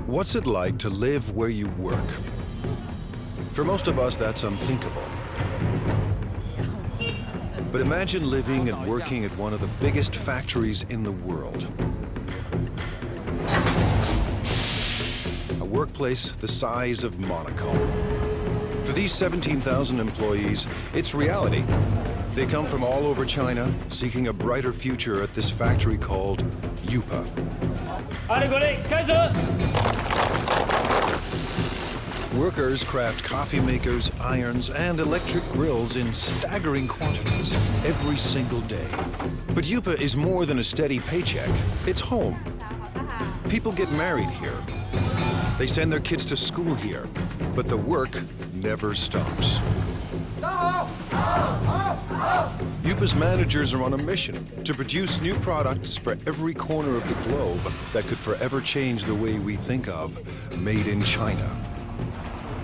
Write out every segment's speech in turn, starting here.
What's it like to live where you work? For most of us, that's unthinkable. But imagine living and working at one of the biggest factories in the world. A workplace the size of Monaco. For these 17,000 employees, it's reality. They come from all over China, seeking a brighter future at this factory called UPA. Workers craft coffee makers, irons, and electric grills in staggering quantities every single day. But UPA is more than a steady paycheck. It's home. People get married here. They send their kids to school here. But the work never stops. UPA's managers are on a mission to produce new products for every corner of the globe that could forever change the way we think of made in China.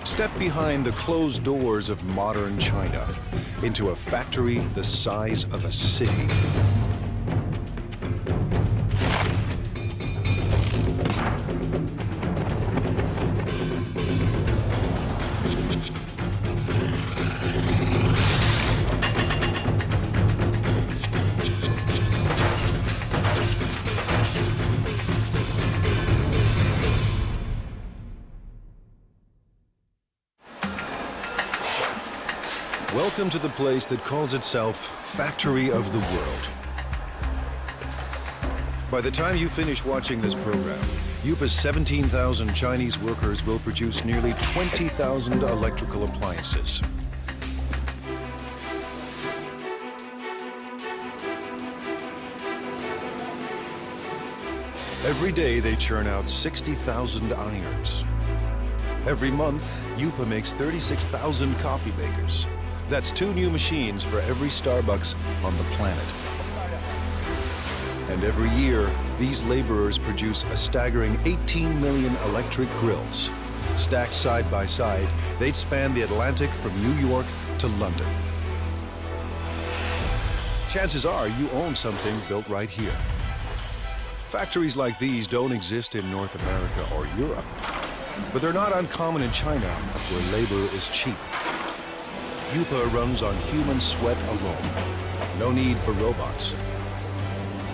Step behind the closed doors of modern China into a factory the size of a city. Welcome to the place that calls itself Factory of the World. By the time you finish watching this program, UPA's 17,000 Chinese workers will produce nearly 20,000 electrical appliances. Every day they churn out 60,000 irons. Every month, UPA makes 36,000 coffee makers. That's 2 new machines for every Starbucks on the planet. And every year, these laborers produce a staggering 18 million electric grills. Stacked side by side, they'd span the Atlantic from New York to London. Chances are you own something built right here. Factories like these don't exist in North America or Europe, but they're not uncommon in China, where labor is cheap. UPA runs on human sweat alone. No need for robots.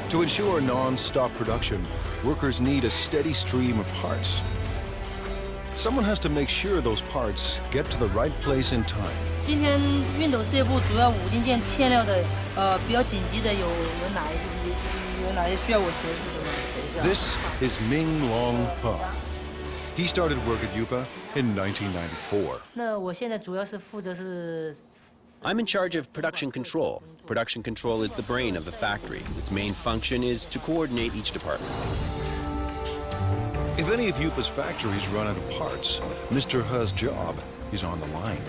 To ensure non-stop production, workers need a steady stream of parts. Someone has to make sure those parts get to the right place in time. 今天熨斗事业部主要5零件欠料的，比较紧急的有哪些需要我协助的？ This is Ming Long Pa. He started work at UPA in 1994. 那我现在主要是负责是。 I'm in charge of production control. Production control is the brain of the factory. Its main function is to coordinate each department. If any of UPA's factories run out of parts, Mr. He's job is on the line.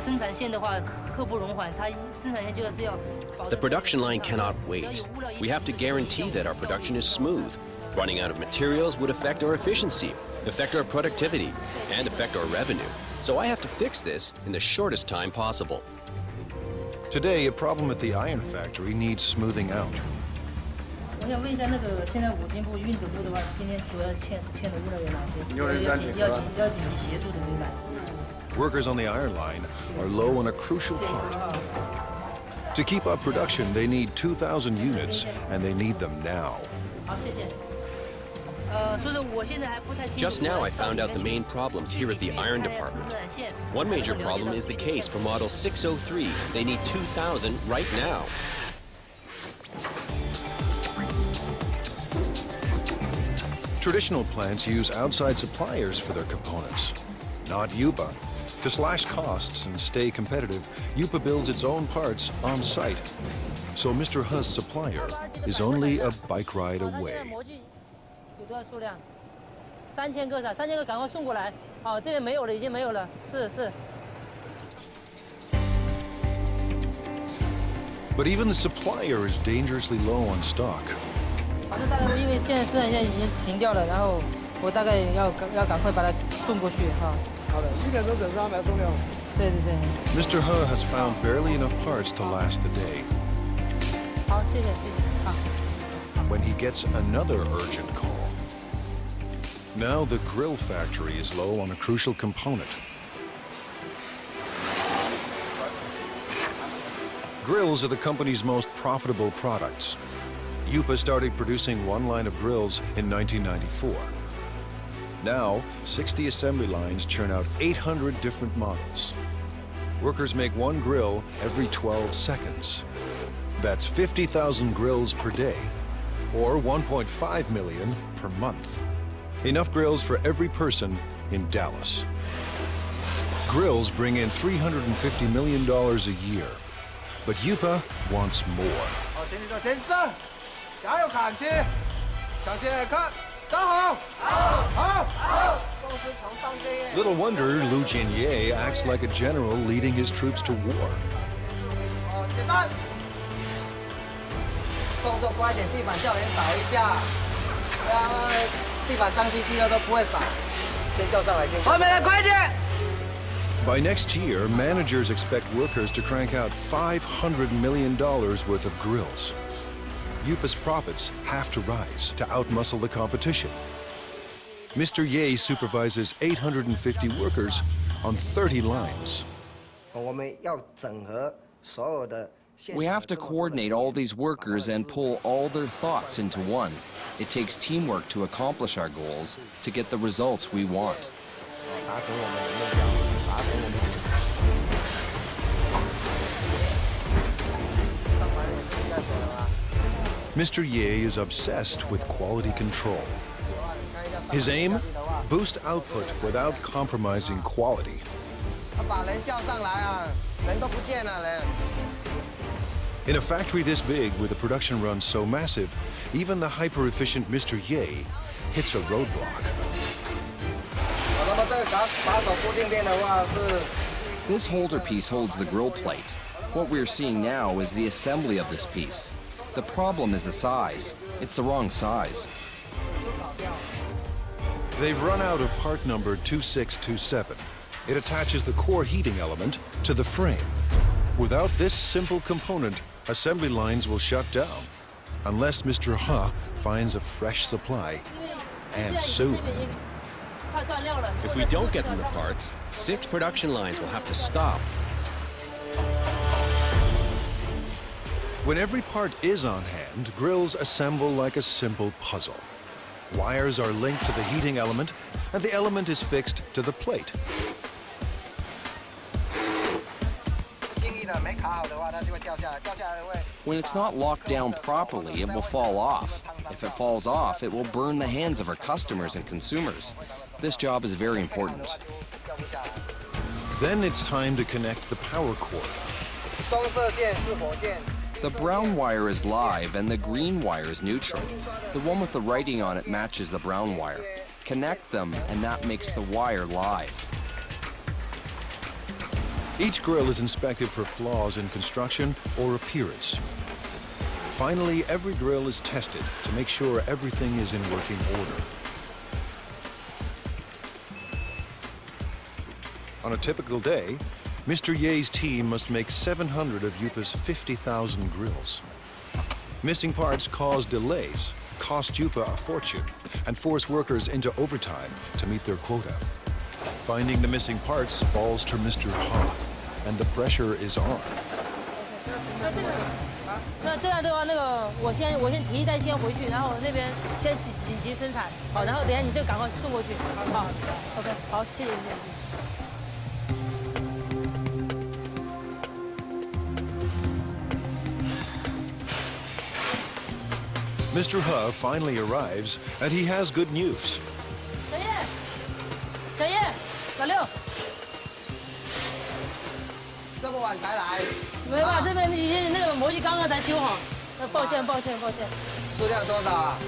生产线的话，刻不容缓，它生产线就是要。 The production line cannot wait. We have to guarantee that our production is smooth. Running out of materials would affect our efficiency, affect our productivity, and affect our revenue. So I have to fix this in the shortest time possible. Today, a problem at the iron factory needs smoothing out. 我想问一下，那个现在5金部熨斗部的话，今天主要欠的物料有哪些？要紧急协助的有哪些？ Workers on the iron line are low on a crucial part. To keep up production, they need 2,000 units, and they need them now. 好，谢谢。Just now I found out the main problems here at the iron department. One major problem is the case for model 603. They need 2,000 right now. Traditional plants use outside suppliers for their components, not UPA. To slash costs and stay competitive, UPA builds its own parts on site. So Mr. He's supplier is only a bike ride away. 有多少数量？3000个噻，3000个赶快送过来。好，这边没有了，已经没有了。是。But even the supplier is dangerously low on stock. 反正大概因为现在生产线已经停掉了，然后我大概要赶快把它送过去哈。好的，1点钟准时安排送料。对。Mr. He has found barely enough parts to last the day. 好，谢谢。好。when he gets another urgent call. Now the grill factory is low on a crucial component. Grills are the company's most profitable products. Yupa started producing one line of grills in 1994. Now, 60 assembly lines churn out 800 different models. Workers make one grill every 12 seconds. That's 50,000 grills per day, or 1.5 million per month. Enough grills for every person in Dallas. Grills bring in $350 million a year, but Yupa wants more. Little wonder Lu Jinye acts like a general leading his troops to war. By next year, managers expect workers to crank out $500 million worth of grills. Yupa's profits have to rise to outmuscle the competition. Mr. Ye supervises 850 workers on 30 lines. We have to coordinate all these workers and pull all their thoughts into one. It takes teamwork to accomplish our goals, to get the results we want. Mr. Ye is obsessed with quality control. His aim? Boost output without compromising quality. In a factory this big, with a production run so massive, even the hyper-efficient Mr. Ye hits a roadblock. This holder piece holds the grill plate. What we're seeing now is the assembly of this piece. The problem is the size. It's the wrong size. They've run out of part number 2627. It attaches the core heating element to the frame. Without this simple component, assembly lines will shut down, unless Mr. Ha finds a fresh supply, and soon. If we don't get them the parts, 6 production lines will have to stop. When every part is on hand, grills assemble like a simple puzzle. Wires are linked to the heating element, and the element is fixed to the plate. When it's not locked down properly, it will fall off. If it falls off, it will burn the hands of our customers and consumers. This job is very important. Then it's time to connect the power cord. The brown wire is live and the green wire is neutral. The one with the writing on it matches the brown wire. Connect them and that makes the wire live. Each grill is inspected for flaws in construction or appearance. Finally, every grill is tested to make sure everything is in working order. On a typical day, Mr. Ye's team must make 700 of Yupa's 50,000 grills. Missing parts cause delays, cost Yupa a fortune, and force workers into overtime to meet their quota. Finding the missing parts falls to Mr. Ha, and the pressure is on. 那这样的话，我先提一袋先回去，然后我这边先紧急生产，好，然后等一下你就赶快送过去，好 ，OK， 好，谢谢。 Mr. Ha finally arrives, and he has good news. 小叶，老六，这么晚才来？没办法，这边那个模具刚刚才修好，抱歉。数量多少啊？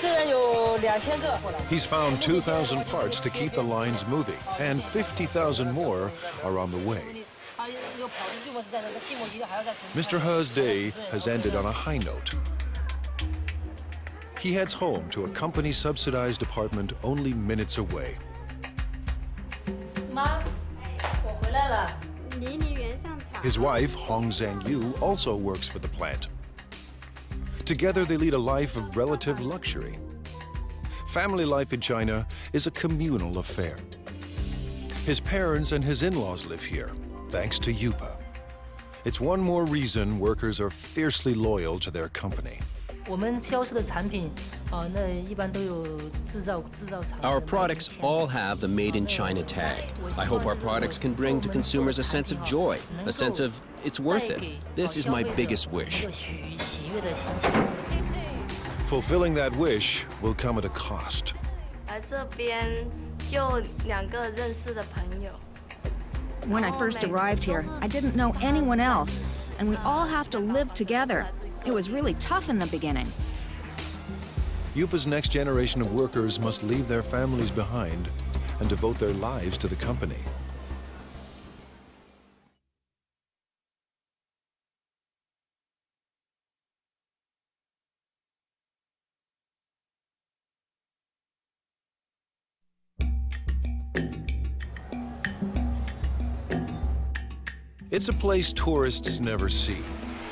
这边有2000个。 He's found 2,000 parts to keep the lines moving, and 50,000 more are on the way. Mr. Ha's day has ended on a high note. He heads home to a company-subsidized apartment only minutes away. 妈，我回来了。 His wife, Hong Zhangyu, also works for the plant. Together they lead a life of relative luxury. Family life in China is a communal affair. His parents and his in-laws live here, thanks to Yupa. It's one more reason workers are fiercely loyal to their company. Our products all have the Made in China tag. I hope our products can bring to consumers a sense of joy, a sense of it's worth it. This is my biggest wish. Fulfilling that wish will come at a cost. When I first arrived here, I didn't know anyone else, and we all have to live together. It was really tough in the beginning. Yupa's next generation of workers must leave their families behind and devote their lives to the company. It's a place tourists never see.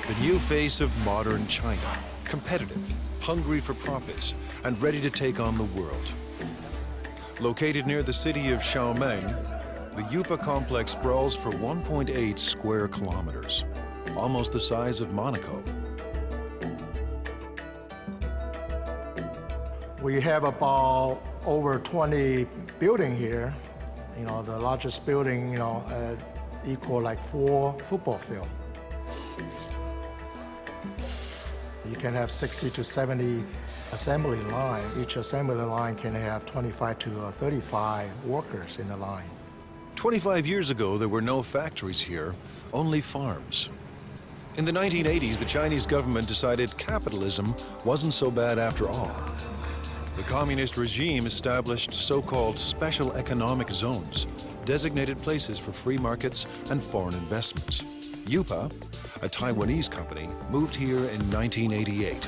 The new face of modern China, competitive, hungry for profits, and ready to take on the world. Located near the city of Xiaomeng, the Yupa complex sprawls for 1.8 square kilometers, almost the size of Monaco. We have about over 20 buildings here. The largest building, equal like 4 football fields. You can have 60 to 70 assembly line. Each assembly line can have 25 to 35 workers in the line. 25 years ago, there were no factories here, only farms. In the 1980s, the Chinese government decided capitalism wasn't so bad after all. The communist regime established so-called special economic zones, designated places for free markets and foreign investments. Yupa, a Taiwanese company, moved here in 1988.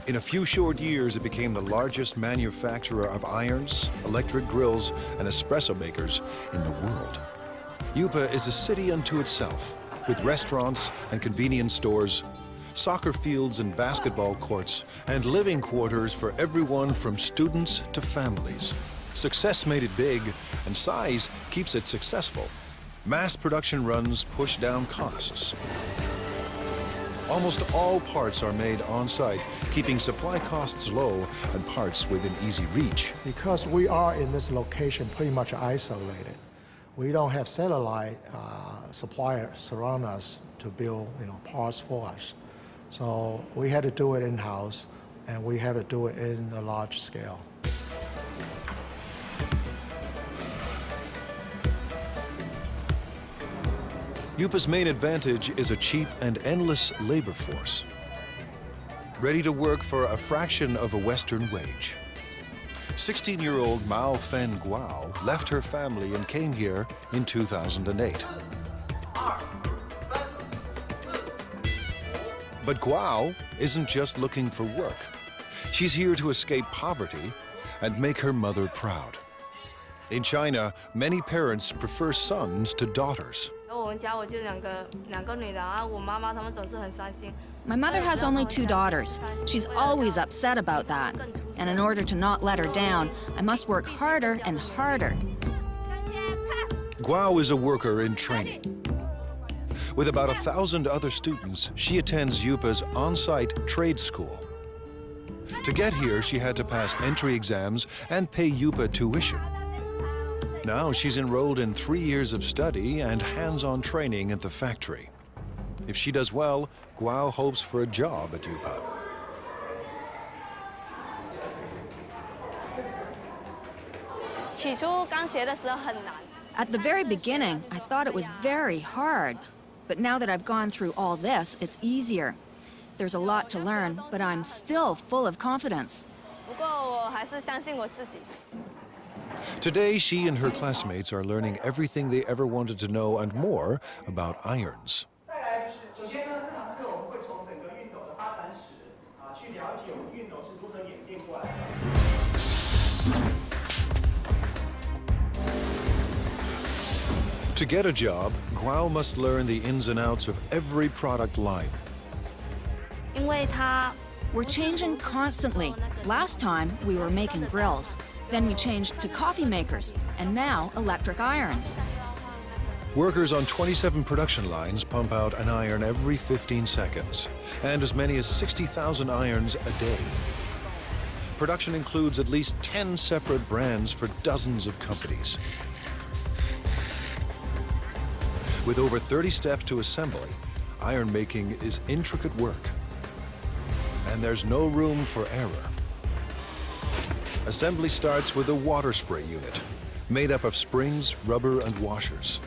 In a few short years, it became the largest manufacturer of irons, electric grills, and espresso makers in the world. Yupa is a city unto itself, with restaurants and convenience stores, soccer fields and basketball courts, and living quarters for everyone from students to families. Success made it big, and size keeps it successful. Mass production runs push down costs. Almost all parts are made on-site, keeping supply costs low and parts within easy reach. Because we are in this location pretty much isolated, we don't have satellite suppliers surround us to build parts for us. So we had to do it in-house, and we had to do it in a large scale. Yupa's main advantage is a cheap and endless labor force, ready to work for a fraction of a Western wage. 16-year-old Mao Fen Guao left her family and came here in 2008. But Guao isn't just looking for work. She's here to escape poverty and make her mother proud. In China, many parents prefer sons to daughters. My mother has only 2 daughters. She's always upset about that. And in order to not let her down, I must work harder and harder. Guao is a worker in training. With about 1,000 other students, she attends Yupa's on-site trade school. To get here, she had to pass entry exams and pay Yupa tuition. Now she's enrolled in 3 years of study and hands-on training at the factory. If she does well, Guao hopes for a job at Yupa. At the very beginning, I thought it was very hard. But now that I've gone through all this, it's easier. There's a lot to learn, but I'm still full of confidence. Today, she and her classmates are learning everything they ever wanted to know and more about irons. To get a job, Guao must learn the ins and outs of every product line. We're changing constantly. Last time, we were making grills. Then we changed to coffee makers, and now electric irons. Workers on 27 production lines pump out an iron every 15 seconds, and as many as 60,000 irons a day. Production includes at least 10 separate brands for dozens of companies. With over 30 steps to assembly, iron making is intricate work. And there's no room for error. Assembly starts with a water spray unit, made up of springs, rubber, and washers.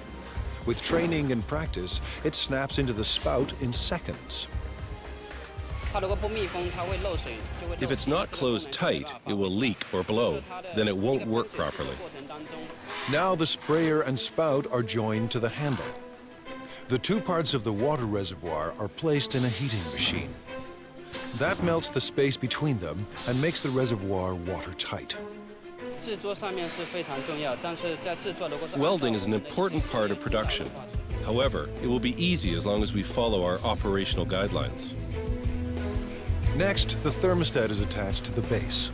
With training and practice, it snaps into the spout in seconds. If it's not closed tight, it will leak or blow. Then it won't work properly. Now the sprayer and spout are joined to the handle. The two parts of the water reservoir are placed in a heating machine. That melts the space between them and makes the reservoir watertight. Welding is an important part of production. However, it will be easy as long as we follow our operational guidelines. Next, the thermostat is attached to the base.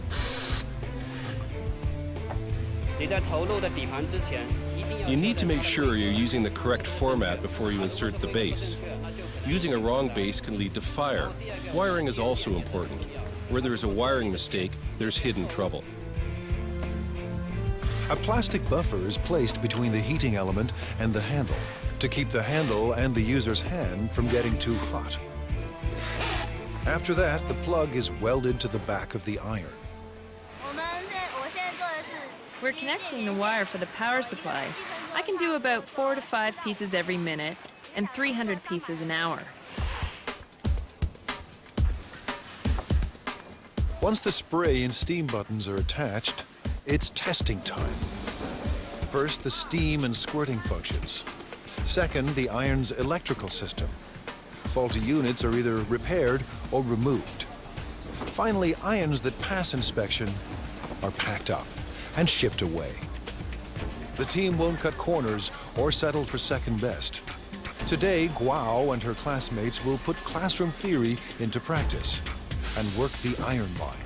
You need to make sure you're using the correct format before you insert the base. Using a wrong base can lead to fire. Wiring is also important. Where there's a wiring mistake, there's hidden trouble. A plastic buffer is placed between the heating element and the handle to keep the handle and the user's hand from getting too hot. After that, the plug is welded to the back of the iron. We're connecting the wire for the power supply. I can do about 4 to 5 pieces every minute and 300 pieces an hour. Once the spray and steam buttons are attached, it's testing time. First, the steam and squirting functions. Second, the iron's electrical system. Faulty units are either repaired or removed. Finally, irons that pass inspection are packed up and shipped away. The team won't cut corners or settle for second best. Today, Guao and her classmates will put classroom theory into practice and work the iron line.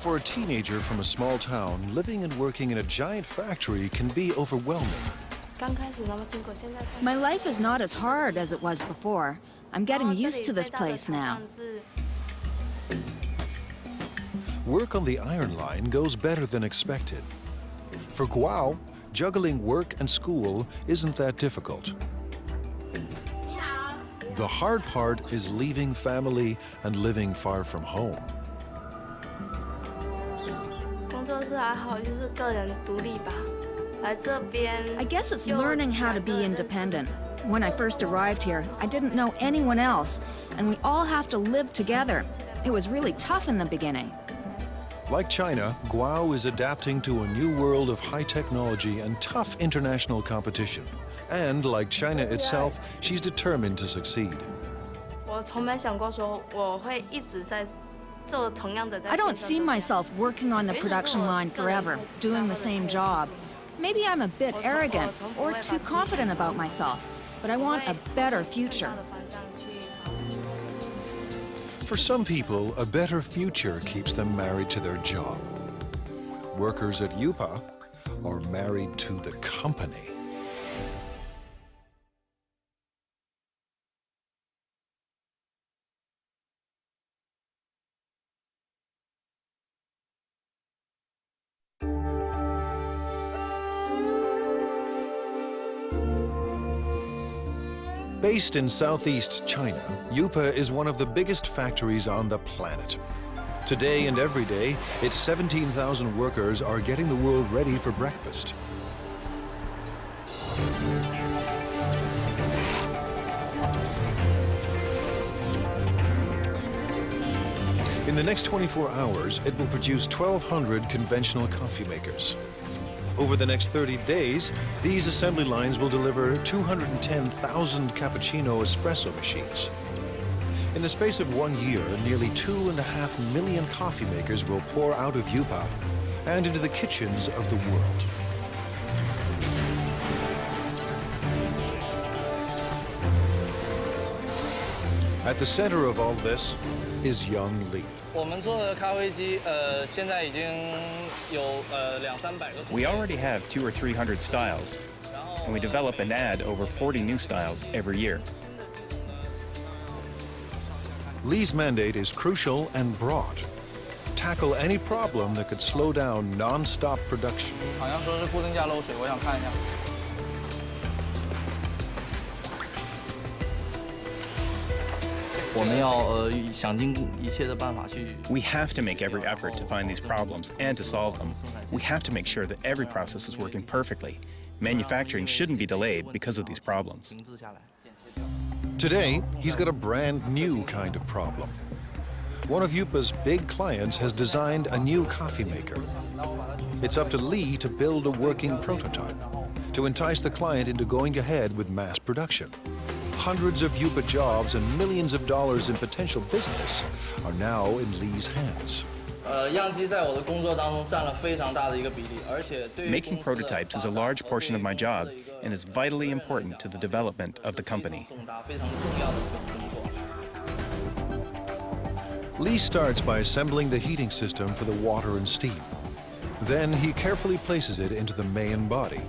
For a teenager from a small town, living and working in a giant factory can be overwhelming. My life is not as hard as it was before. I'm getting used to this place now. Work on the iron line goes better than expected. For Guao, juggling work and school isn't that difficult. The hard part is leaving family and living far from home. I guess it's learning how to be independent. When I first arrived here, I didn't know anyone else, and we all have to live together. It was really tough in the beginning. Like China, Guao is adapting to a new world of high technology and tough international competition. And like China itself, she's determined to succeed. I don't see myself working on the production line forever, doing the same job. Maybe I'm a bit arrogant or too confident about myself, but I want a better future. For some people, a better future keeps them married to their job. Workers at UPA are married to the company. Based in southeast China, UPA is one of the biggest factories on the planet. Today and every day, its 17,000 workers are getting the world ready for breakfast. In the next 24 hours, it will produce 1,200 conventional coffee makers. Over the next 30 days, these assembly lines will deliver 210,000 cappuccino espresso machines. In the space of 1 year, nearly 2.5 million coffee makers will pour out of UPA and into the kitchens of the world. At the center of all this is young Lee. We already have 200 or 300 styles, and we develop and add over 40 new styles every year. Lee's mandate is crucial and broad. Tackle any problem that could slow down non-stop production. We have to make every effort to find these problems and to solve them. We have to make sure that every process is working perfectly. Manufacturing shouldn't be delayed because of these problems. Today, he's got a brand new kind of problem. One of Yupa's big clients has designed a new coffee maker. It's up to Lee to build a working prototype to entice the client into going ahead with mass production. Hundreds of Yupa jobs and millions of dollars in potential business are now in Lee's hands. Making prototypes is a large portion of my job and is vitally important to the development of the company. Lee starts by assembling the heating system for the water and steam. Then he carefully places it into the main body.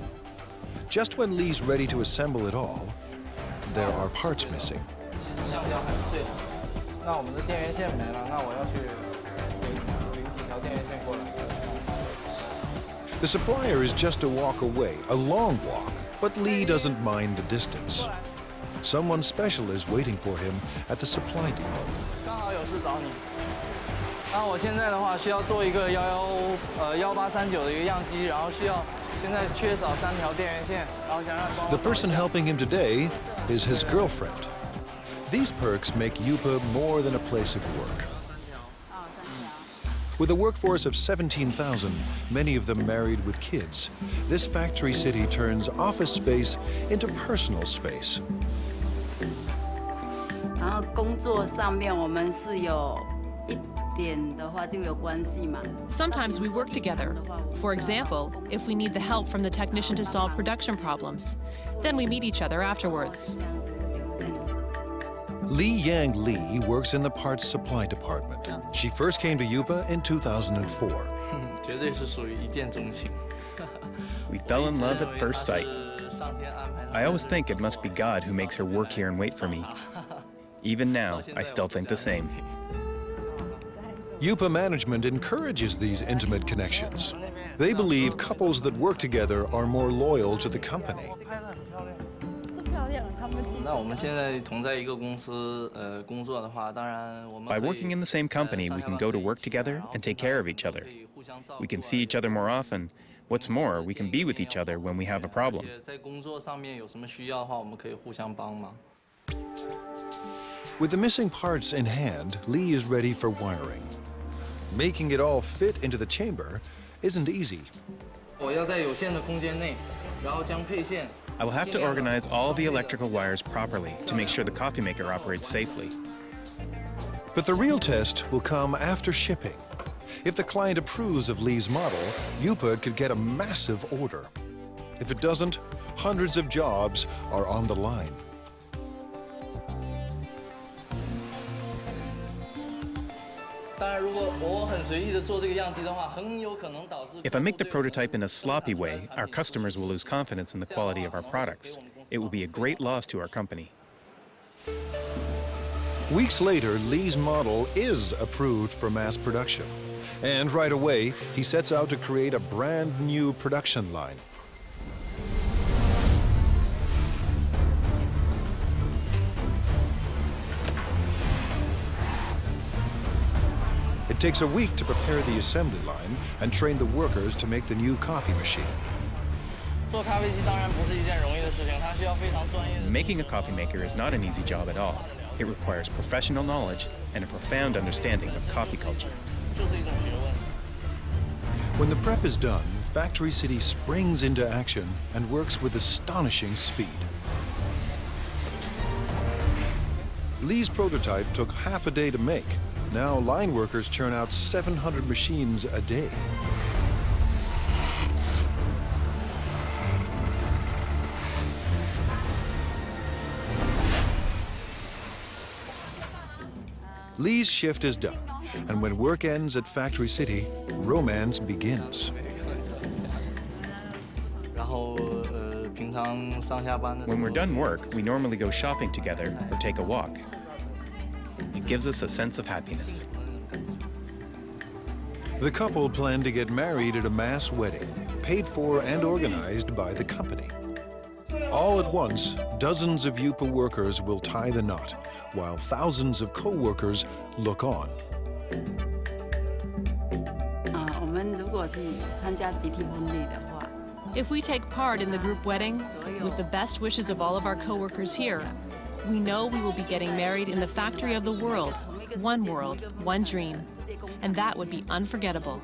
Just when Lee's ready to assemble it all, there are parts missing. The supplier is just a walk away, a long walk, but Lee doesn't mind the distance. Someone special is waiting for him at the supply depot. The person helping him today is his girlfriend. These perks make Yupa more than a place of work. With a workforce of 17,000, many of them married with kids, this factory city turns office space into personal space. Sometimes we work together. For example, if we need the help from the technician to solve production problems, then we meet each other afterwards. Li Yang Li works in the parts supply department. She first came to Yupa in 2004. We fell in love at first sight. I always think it must be God who makes her work here and wait for me. Even now, I still think the same. Yupa management encourages these intimate connections. They believe couples that work together are more loyal to the company. By working in the same company, we can go to work together and take care of each other. We can see each other more often. What's more, we can be with each other when we have a problem. With the missing parts in hand, Lee is ready for wiring. Making it all fit into the chamber isn't easy. I will have to organize all the electrical wires properly to make sure the coffee maker operates safely. But the real test will come after shipping. If the client approves of Lee's model, Yupa could get a massive order. If it doesn't, hundreds of jobs are on the line. If I make the prototype in a sloppy way, our customers will lose confidence in the quality of our products. It will be a great loss to our company. Weeks later, Lee's model is approved for mass production. And right away, he sets out to create a brand new production line. It takes a week to prepare the assembly line and train the workers to make the new coffee machine. Making a coffee maker is not an easy job at all. It requires professional knowledge and a profound understanding of coffee culture. When the prep is done, Factory City springs into action and works with astonishing speed. Lee's prototype took half a day to make. Now line workers churn out 700 machines a day. Lee's shift is done, and when work ends at Factory City, romance begins. When we're done work, we normally go shopping together or take a walk. It gives us a sense of happiness. The couple plan to get married at a mass wedding, paid for and organized by the company. All at once, dozens of Yupa workers will tie the knot, while thousands of co-workers look on. If we take part in the group wedding, with the best wishes of all of our co-workers here, we know we will be getting married in the factory of the world, one dream. And that would be unforgettable.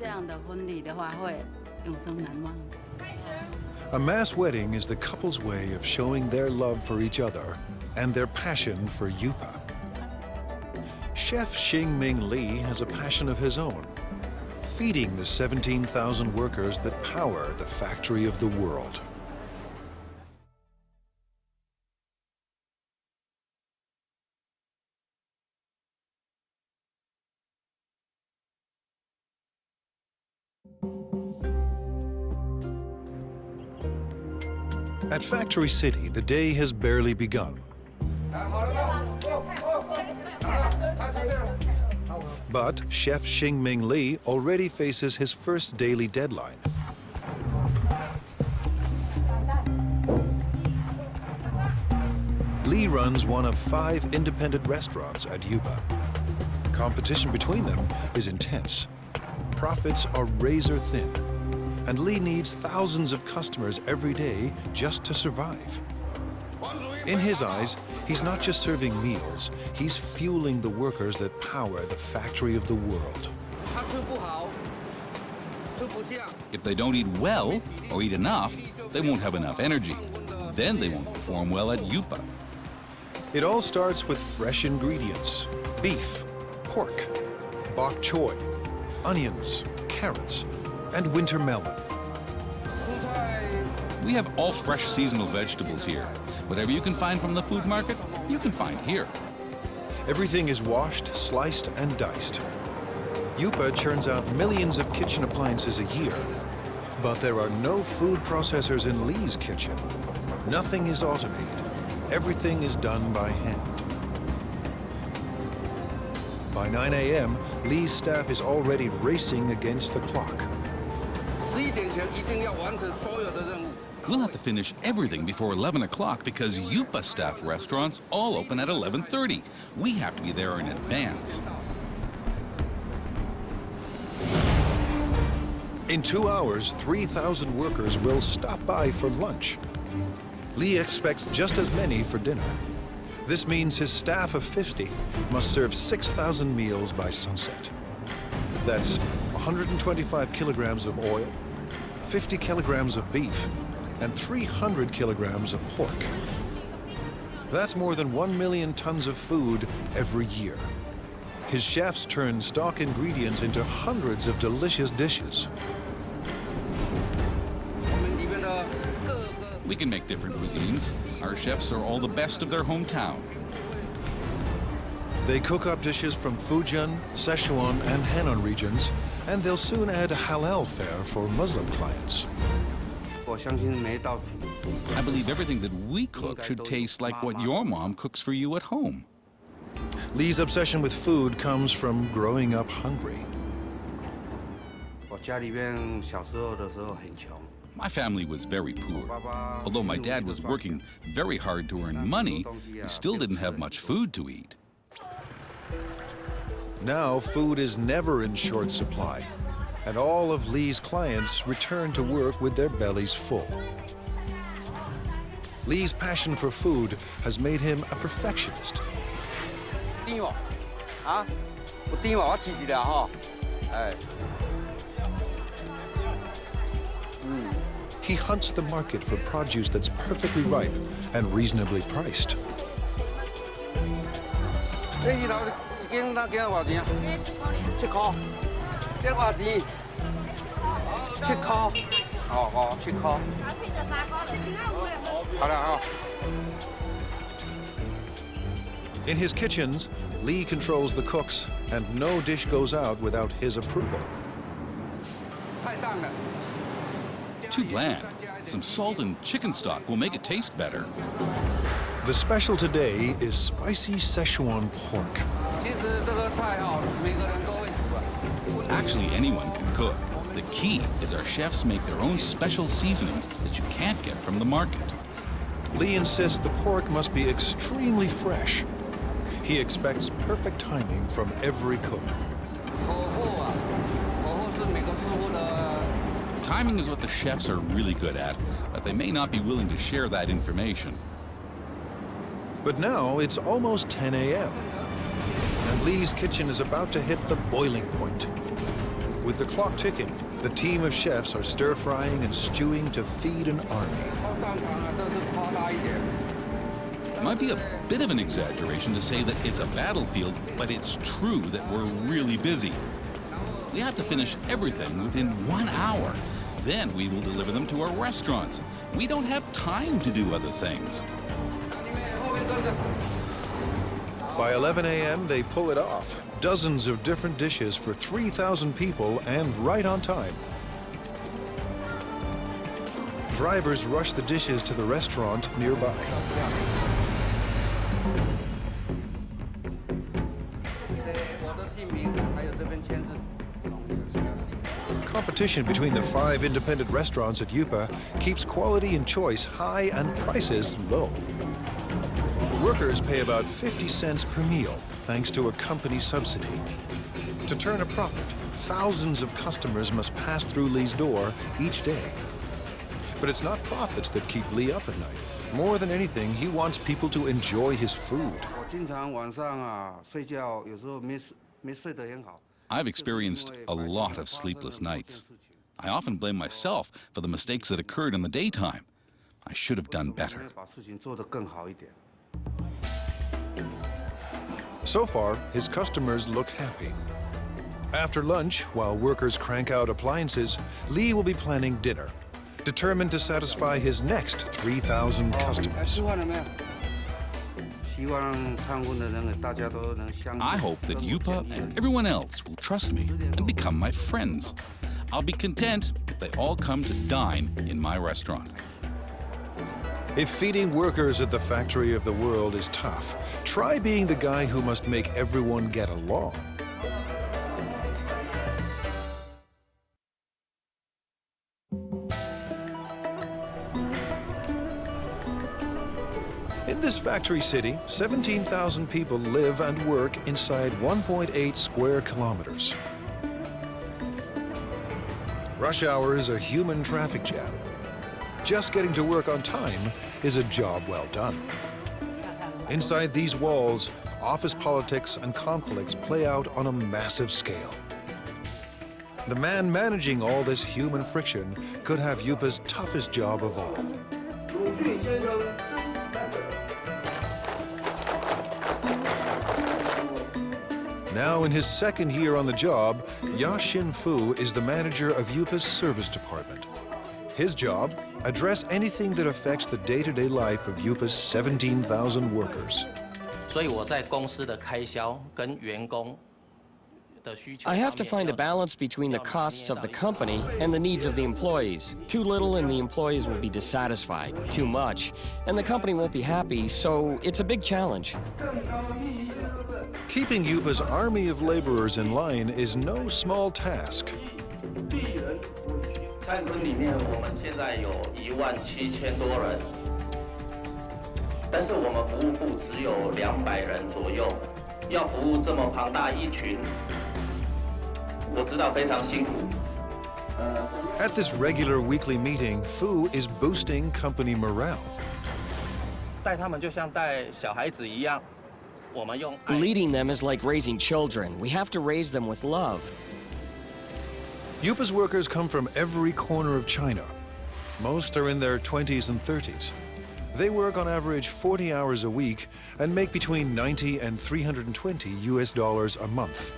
A mass wedding is the couple's way of showing their love for each other and their passion for Yupa. Chef Xingming Li has a passion of his own, feeding the 17,000 workers that power the factory of the world. At Factory City, the day has barely begun. But Chef Xingming Li already faces his first daily deadline. Li runs one of 5 independent restaurants at Yupa. Competition between them is intense. Profits are razor thin, and Li needs thousands of customers every day just to survive. In his eyes, he's not just serving meals, he's fueling the workers that power the factory of the world. If they don't eat well or eat enough, they won't have enough energy. Then they won't perform well at Yupa. It all starts with fresh ingredients: beef, pork, bok choy, onions, carrots, and winter melon. We have all fresh seasonal vegetables here. Whatever you can find from the food market, you can find here. Everything is washed, sliced, and diced. Yupa churns out millions of kitchen appliances a year. But there are no food processors in Li's kitchen. Nothing is automated. Everything is done by hand. By 9 a.m., Li's staff is already racing against the clock. We'll have to finish everything before 11 o'clock because Yupa staff restaurants all open at 11:30. We have to be there in advance. In 2 hours, 3,000 workers will stop by for lunch. Li expects just as many for dinner. This means his staff of 50 must serve 6,000 meals by sunset. That's 125 kilograms of oil, 50 kilograms of beef, and 300 kilograms of pork. That's more than 1 million tons of food every year. His chefs turn stock ingredients into hundreds of delicious dishes. We can make different cuisines. Our chefs are all the best of their hometown. They cook up dishes from Fujian, Sichuan, and Henan regions, and they'll soon add a halal fare for Muslim clients. I believe everything that we cook should taste like what your mom cooks for you at home. Li's obsession with food comes from growing up hungry. My family was very poor. Although my dad was working very hard to earn money, we still didn't have much food to eat. Now food is never in short supply, and all of Li's clients return to work with their bellies full. Li's passion for food has made him a perfectionist. He hunts the market for produce that's perfectly ripe and reasonably priced. In his kitchens, Lee controls the cooks, and no dish goes out without his approval. Too bland. Some salt and chicken stock will make it taste better. The special today is spicy Szechuan pork. Actually, anyone can cook. The key is our chefs make their own special seasonings that you can't get from the market. Lee insists the pork must be extremely fresh. He expects perfect timing from every cook. Timing is what the chefs are really good at, but they may not be willing to share that information. But now it's almost 10 a.m. and Lee's kitchen is about to hit the boiling point. With the clock ticking, the team of chefs are stir-frying and stewing to feed an army. It might be a bit of an exaggeration to say that it's a battlefield, but it's true that we're really busy. We have to finish everything within 1 hour. Then we will deliver them to our restaurants. We don't have time to do other things. By 11 a.m., they pull it off. Dozens of different dishes for 3,000 people and right on time. Drivers rush the dishes to the restaurant nearby. Competition between the 5 independent restaurants at Yupa keeps quality and choice high and prices low. Workers pay about 50 cents per meal, thanks to a company subsidy. To turn a profit, thousands of customers must pass through Lee's door each day. But it's not profits that keep Lee up at night. More than anything, he wants people to enjoy his food. I've experienced a lot of sleepless nights. I often blame myself for the mistakes that occurred in the daytime. I should have done better. So far, his customers look happy. After lunch, while workers crank out appliances, Lee will be planning dinner, determined to satisfy his next 3,000 customers. I hope that Yupa and everyone else will trust me and become my friends. I'll be content if they all come to dine in my restaurant. If feeding workers at the factory of the world is tough, try being the guy who must make everyone get along. In this factory city, 17,000 people live and work inside 1.8 square kilometers. Rush hour is a human traffic jam. Just getting to work on time is a job well done. Inside these walls, office politics and conflicts play out on a massive scale. The man managing all this human friction could have Yupa's toughest job of all. Now in his second year on the job, Ya Xin-fu is the manager of Yupa's service department. His job, address anything that affects the day-to-day life of Yupa's 17,000 workers. I have to find a balance between the costs of the company and the needs of the employees. Too little and the employees will be dissatisfied. Too much and the company won't be happy, so it's a big challenge. Keeping Yupa's army of laborers in line is no small task. 餐厅里面我们现在有17000多人，但是我们服务部只有200人左右，要服务这么庞大一群，我知道非常辛苦。At this regular weekly meeting, Fu is boosting company morale. 带他们就像带小孩子一样，我们用爱。 Leading them is like raising children. We have to raise them with love. Yupa's workers come from every corner of China. Most are in their 20s and 30s. They work on average 40 hours a week and make between $90 and $320 US a month.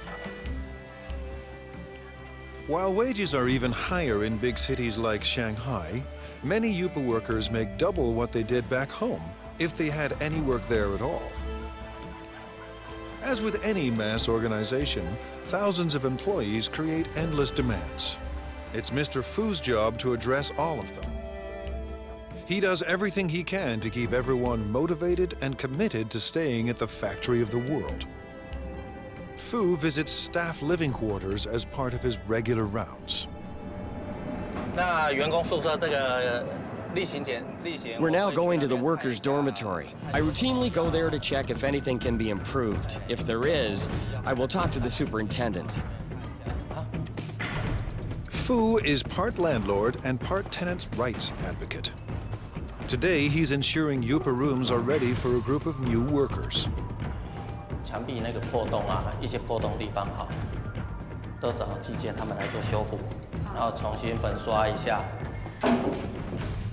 While wages are even higher in big cities like Shanghai, many Yupa workers make double what they did back home if they had any work there at all. As with any mass organization, thousands of employees create endless demands. It's Mr. Fu's job to address all of them. He does everything he can to keep everyone motivated and committed to staying at the factory of the world. Fu visits staff living quarters as part of his regular rounds. We're now going to the workers' dormitory. I routinely go there to check if anything can be improved. If there is, I will talk to the superintendent. Fu is part landlord and part tenants' rights advocate. Today, he's ensuring Yupa rooms are ready for a group of new workers. 墙壁那个破洞啊，一些破洞地方哈，都找技建他们来做修补，然后重新粉刷一下。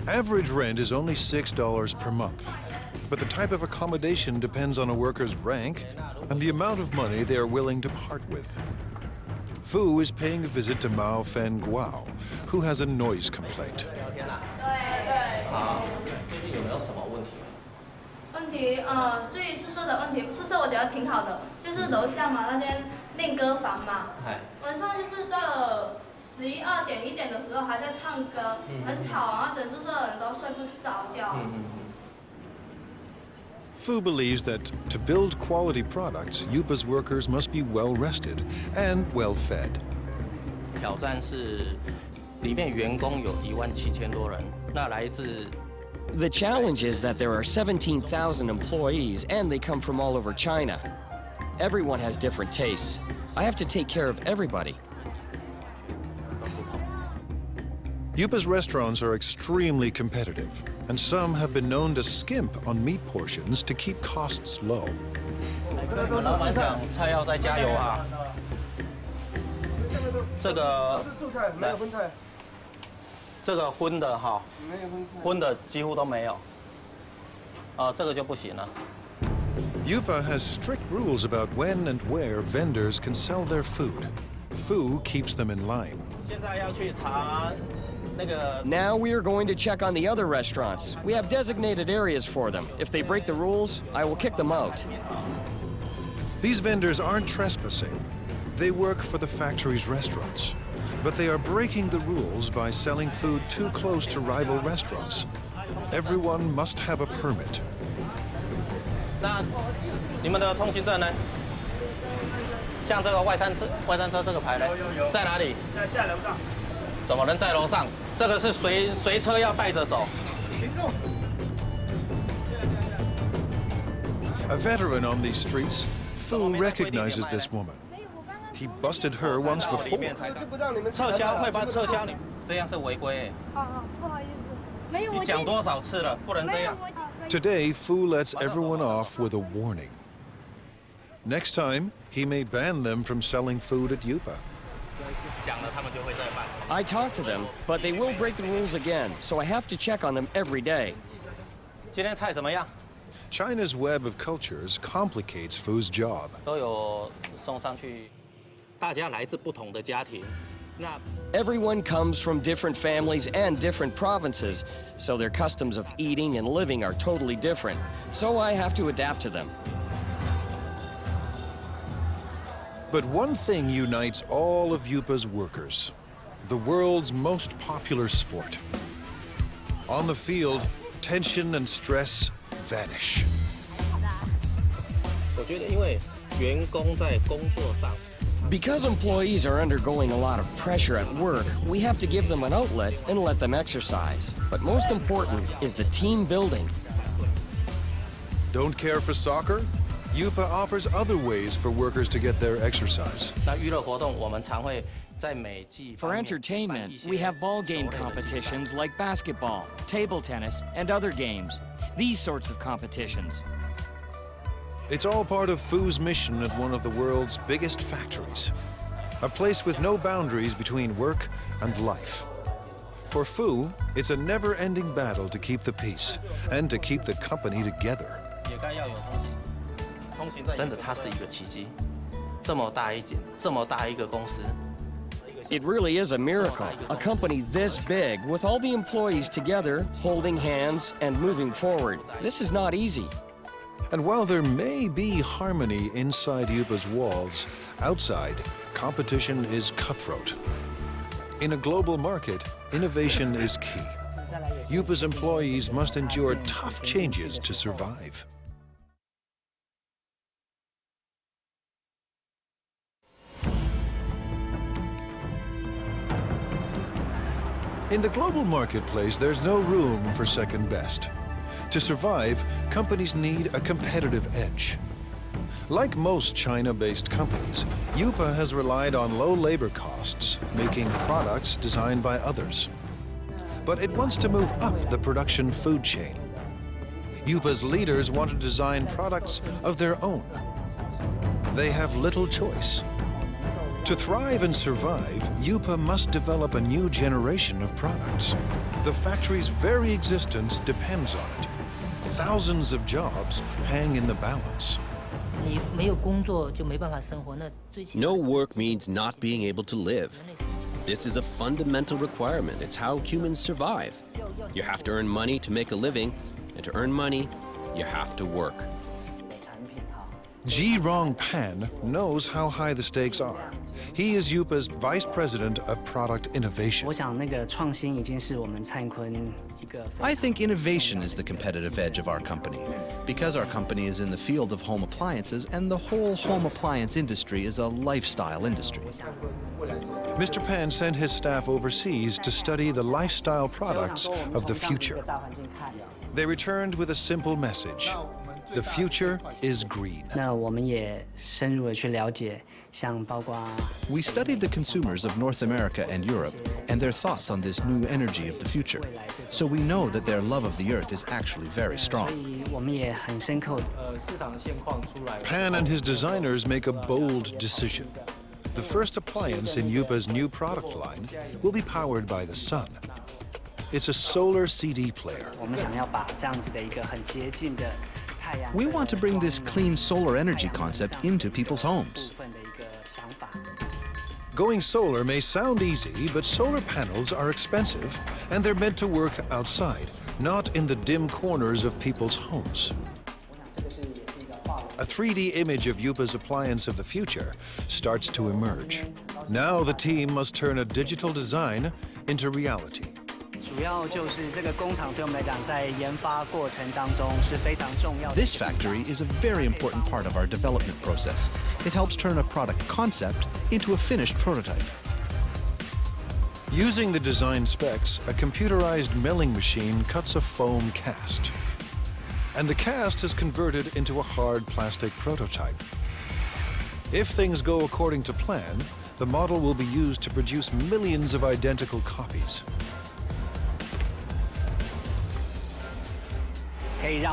Average rent is only $6 per month, but the type of accommodation depends on a worker's rank and the amount of money they are willing to part with. Fu is paying a visit to Mao Fen Guao, who has a noise complaint. 好，最近有没有什么问题？问题，所以宿舍的问题，宿舍我觉得挺好的，就是楼下嘛那间练歌房嘛，晚上就是到了11、2点、1点的时候还在唱歌，很吵，然后整宿舍的人都睡不着觉。Fu believes that to build quality products, Yupa's workers must be well rested and well fed. 挑战是，里面员工有17000多人，那来自。 The challenge is that there are 17,000 employees and they come from all over China. Everyone has different tastes. I have to take care of everybody. Yupa's restaurants are extremely competitive, and some have been known to skimp on meat portions to keep costs low. 老板讲菜要再加油啊！这个没有荤菜。 这个荤的哈，荤的几乎都没有。这个就不行了。Yupa has strict rules about when and where vendors can sell their food. Fu keeps them in line. 现在要去查那个。 Now we are going to check on the other restaurants. We have designated areas for them. If they break the rules, I will kick them out. These vendors aren't trespassing. They work for the factory's restaurants. But they are breaking the rules by selling food too close to rival restaurants. Everyone must have a permit. 那你们的通行证呢？像这个外餐车这个牌呢？在哪里？在楼上。怎么能在楼上？这个是随车要带着走。 A veteran on these streets, Fu recognizes this woman. He busted her once before. 撤销会帮撤销你，这样是违规。好，不好意思，没有。你讲多少次了，不能这样。Today, Fu lets everyone off with a warning. Next time, he may ban them from selling food at Yupa. 讲了，他们就会再办。 I talk to them, but they will break the rules again, so I have to check on them every day. 今天菜怎么样？ China's web of cultures complicates Fu's job. 都有送上去。 大家来自不同的家庭，那 Everyone comes from different families and different provinces, so their customs of eating and living are totally different. So I have to adapt to them. But one thing unites all of Yupa's workers: the world's most popular sport. On the field, tension and stress vanish. 我觉得，因为员工在工作上。 Because employees are undergoing a lot of pressure at work, we have to give them an outlet and let them exercise. But most important is the team building. Don't care for soccer? Yupa offers other ways for workers to get their exercise. 那娱乐活动我们常会在每季 For entertainment, we have ball game competitions like basketball, table tennis, and other games. These sorts of competitions. It's all part of Fu's mission at one of the world's biggest factories, a place with no boundaries between work and life. For Fu, it's a never-ending battle to keep the peace and to keep the company together. 也该要有通行证。真的，它是一个奇迹，这么大一个公司。 It really is a miracle. A company this big, with all the employees together, holding hands and moving forward. This is not easy. And while there may be harmony inside Yupa's walls, outside, competition is cutthroat. In a global market, innovation is key. Yupa's employees must endure tough changes to survive. In the global marketplace, there's no room for second best. To survive, companies need a competitive edge. Like most China-based companies, Yupa has relied on low labor costs, making products designed by others. But it wants to move up the production food chain. Yupa's leaders want to design products of their own. They have little choice. To thrive and survive, Yupa must develop a new generation of products. The factory's very existence depends on it. Thousands of jobs hang in the balance. No work means not being able to live. This is a fundamental requirement. It's how humans survive. You have to earn money to make a living, and to earn money, you have to work. Ji-Rong Pan knows how high the stakes are. He is Yupa's Vice President of Product Innovation. I think innovation is the competitive edge of our company, because our company is in the field of home appliances, and the whole home appliance industry is a lifestyle industry. Mr. Pan sent his staff overseas to study the lifestyle products of the future. They returned with a simple message. The future is green. We studied the consumers of North America and Europe and their thoughts on this new energy of the future. So we know that their love of the earth is actually very strong. Pan and his designers make a bold decision. The first appliance in Yupa's new product line will be powered by the sun. It's a solar CD player. We want to bring this clean solar energy concept into people's homes. Going solar may sound easy, but solar panels are expensive, and they're meant to work outside, not in the dim corners of people's homes. A 3D image of Yupa's appliance of the future starts to emerge. Now the team must turn a digital design into reality. This factory is a very important part of our development process. It helps turn a product concept into a finished prototype. Using the design specs, a computerized milling machine cuts a foam cast. And the cast is converted into a hard plastic prototype. If things go according to plan, the model will be used to produce millions of identical copies. It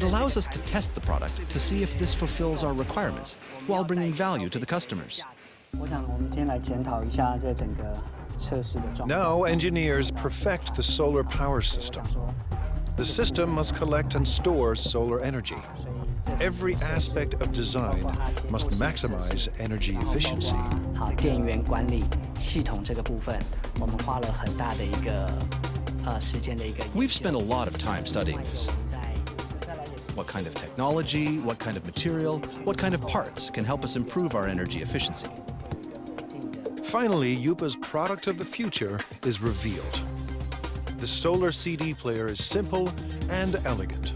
allows us to test the product to see if this fulfills our requirements while bringing value to the customers. Now engineers perfect the solar power system. The system must collect and store solar energy. Every aspect of design must maximize energy efficiency. We've spent a lot of time studying this. What kind of technology, what kind of material, what kind of parts can help us improve our energy efficiency? Finally, Yupa's product of the future is revealed. The solar CD player is simple and elegant.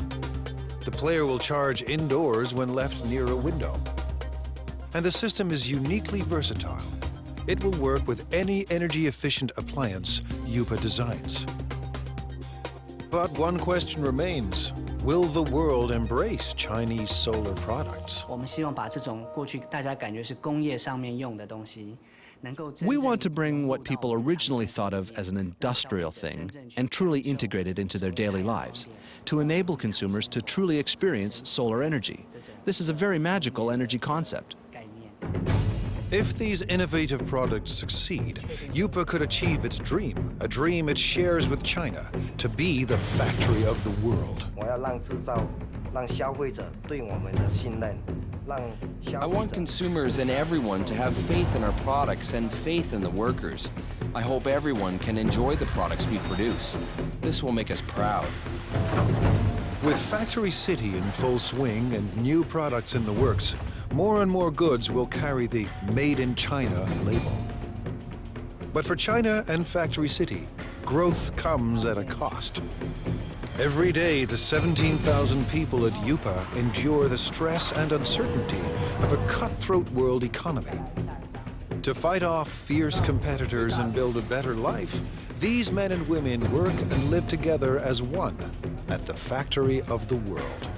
The player will charge indoors when left near a window. And the system is uniquely versatile. It will work with any energy-efficient appliance Yupa designs. But one question remains. Will the world embrace Chinese solar products? We want to bring what people originally thought of as an industrial thing and truly integrate it into their daily lives, to enable consumers to truly experience solar energy. This is a very magical energy concept. If these innovative products succeed, Yupa could achieve its dream, a dream it shares with China, to be the factory of the world. I want consumers and everyone to have faith in our products and faith in the workers. I hope everyone can enjoy the products we produce. This will make us proud. With Factory City in full swing and new products in the works, more and more goods will carry the Made in China label. But for China and Factory City, growth comes at a cost. Every day, the 17,000 people at Yupa endure the stress and uncertainty of a cutthroat world economy. To fight off fierce competitors and build a better life, these men and women work and live together as one at the factory of the world.